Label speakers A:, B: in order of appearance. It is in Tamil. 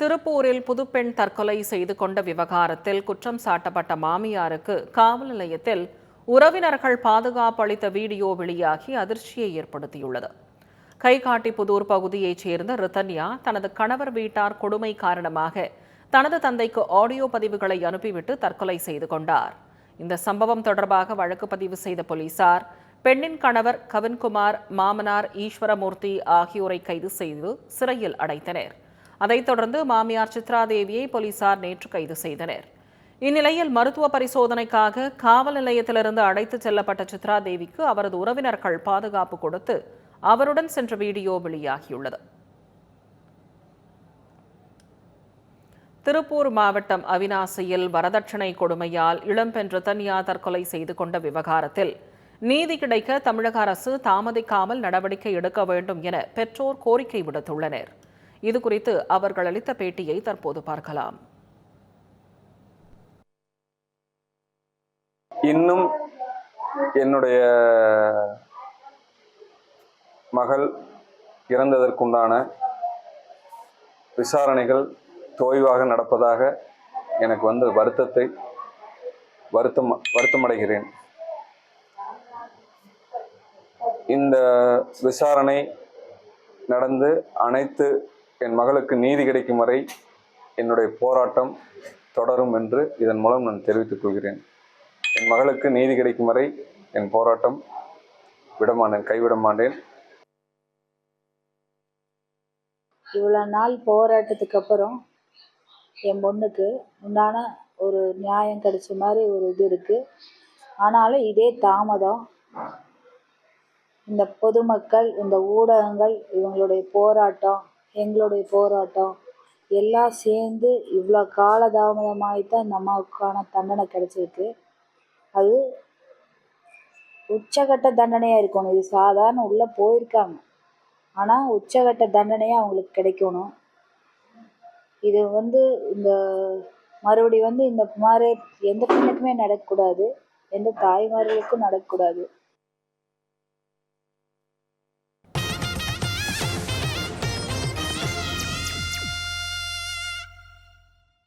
A: திருப்பூரில் புதுப்பெண் தற்கொலை செய்து கொண்ட விவகாரத்தில் குற்றம் சாட்டப்பட்ட மாமியாருக்கு காவல் நிலையத்தில் உறவினர்கள் பாதுகாப்பு அளித்த வீடியோ வெளியாகி அதிர்ச்சியை ஏற்படுத்தியுள்ளது. கைகாட்டிபுதூர் பகுதியைச் சேர்ந்த ரிதன்யா தனது கணவர் வீட்டார் கொடுமை காரணமாக தனது தந்தைக்கு ஆடியோ பதிவுகளை அனுப்பிவிட்டு தற்கொலை செய்து கொண்டார். இந்த சம்பவம் தொடர்பாக வழக்கு பதிவு செய்த போலீசார் பெண்ணின் கணவர் கவின்குமார், மாமனார் ஈஸ்வரமூர்த்தி ஆகியோரை கைது செய்து சிறையில் அடைத்தனர். அதைத் தொடர்ந்து மாமியார் சித்ராதேவியை போலீசார் நேற்று கைது செய்தனர். இந்நிலையில் மருத்துவ பரிசோதனைக்காக காவல் நிலையத்திலிருந்து அழைத்துச் செல்லப்பட்ட சித்ராதேவிக்கு அவரது உறவினர்கள் பாதுகாப்பு கொடுத்து அவருடன் சென்ற வீடியோ வெளியாகியுள்ளது. திருப்பூர் மாவட்டம் அவிநாசியில் வரதட்சணை கொடுமையால் இளம்பெண் ரிதன்யா தற்கொலை செய்து கொண்ட விவகாரத்தில் நீதி கிடைக்க தமிழக அரசு தாமதிக்காமல் நடவடிக்கை எடுக்க வேண்டும் என பெற்றோர் கோரிக்கை விடுத்துள்ளனர். இதுகுறித்து அவர்கள் அளித்த பேட்டியை தற்போது பார்க்கலாம்.
B: இன்னும் என்னுடைய மகள் இறந்ததற்குண்டான விசாரணைகள் தொய்வாக நடப்பதாக எனக்கு வந்து வருத்தமடைகிறேன். இந்த விசாரணை நடந்து அனைத்து என் மகளுக்கு நீதி கிடைக்கும் வரை என்னுடைய போராட்டம் தொடரும் என்று இதன் மூலம் நான் தெரிவித்துக் கொள்கிறேன். என் மகளுக்கு நீதி கிடைக்கும் வரை என் போராட்டம் கைவிட மாட்டேன்.
C: இவ்வளோ நாள் போராட்டத்துக்கு அப்புறம் என் பொண்ணுக்கு உண்டான ஒரு நியாயம் கிடைச்ச மாதிரி ஒரு இது இருக்குது. ஆனாலும் இதே தாமதம் இந்த பொதுமக்கள், இந்த ஊடகங்கள், இவங்களுடைய போராட்டம், எங்களுடைய போராட்டம் எல்லாம் சேர்ந்து இவ்வளோ காலதாமதமாகித்தான் இந்த அம்மாவுக்கான தண்டனை கிடைச்சிருக்கு. அது உச்சகட்ட தண்டனையாக இருக்கணும். இது சாதாரண உள்ளே போயிருக்காங்க, ஆனால் உச்சகட்ட தண்டனையாக அவங்களுக்கு கிடைக்கணும். இது இந்த மறுபடி இந்த மாதிரி எந்த பெண்ணுக்குமே நடக்கக்கூடாது, எந்த தாய்மார்களுக்கும் நடக்கக்கூடாது.